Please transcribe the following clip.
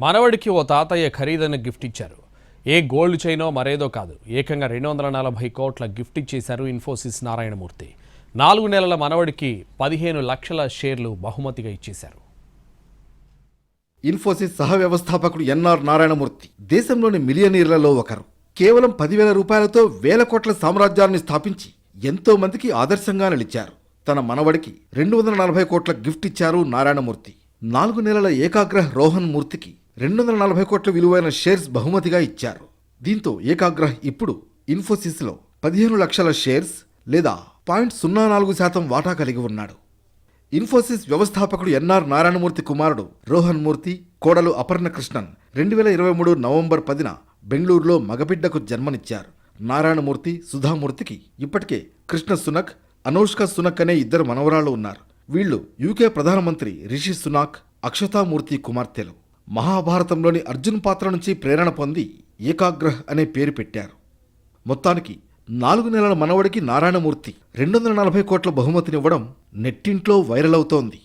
మనవడికి ఓ తాతయ్య ఖరీదైన గిఫ్ట్ ఇచ్చారు. ఏ గోల్డ్ చైనో మరేదో కాదు, ఏకంగా 240 కోట్ల గిఫ్ట్ ఇచ్చేశారు ఇన్ఫోసిస్ నారాయణమూర్తి. 4 నెలల మనవడికి 15 లక్షల షేర్లు బహుమతిగా ఇచ్చేశారు. ఇన్ఫోసిస్ సహ వ్యవస్థాపకుడు ఎన్ఆర్ నారాయణమూర్తి దేశంలోని మిలియనీర్లలో ఒకరు. కేవలం 10,000 రూపాయలతో వేల కోట్ల సామ్రాజ్యాన్ని స్థాపించి ఎంతో మందికి ఆదర్శంగా నిలిచారు. తన మనవడికి 240 కోట్ల గిఫ్ట్ ఇచ్చారు నారాయణమూర్తి. 4 నెలల ఏకాగ్రహ్ రోహన్ మూర్తికి 240 కోట్ల విలువైన షేర్స్ బహుమతిగా ఇచ్చారు. దీంతో ఏకాగ్రహ్ ఇప్పుడు ఇన్ఫోసిస్లో 15 లక్షల షేర్స్ లేదా 0.04% వాటా కలిగి ఉన్నాడు. ఇన్ఫోసిస్ వ్యవస్థాపకుడు ఎన్ఆర్ నారాయణమూర్తి కుమారుడు రోహన్ మూర్తి, కోడలు అపర్ణ కృష్ణన్ 2023 నవంబర్ 10న బెంగళూరులో మగబిడ్డకు జన్మనిచ్చారు. నారాయణమూర్తి, సుధామూర్తికి ఇప్పటికే కృష్ణ సునక్, అనౌష్క సునక్ అనే 2 మనవరాళ్లు ఉన్నారు. వీళ్లు యూకే ప్రధానమంత్రి రిషి సునాక్, అక్షతామూర్తి కుమార్తెలు. మహాభారతంలోని అర్జున్ పాత్ర నుంచి ప్రేరణ పొంది ఏకాగ్రహ్ అనే పేరు పెట్టారు. మొత్తానికి 4 నెలల మనవడికి నారాయణమూర్తి 240 కోట్ల బహుమతినివ్వడం నెట్టింట్లో వైరల్ అవుతోంది.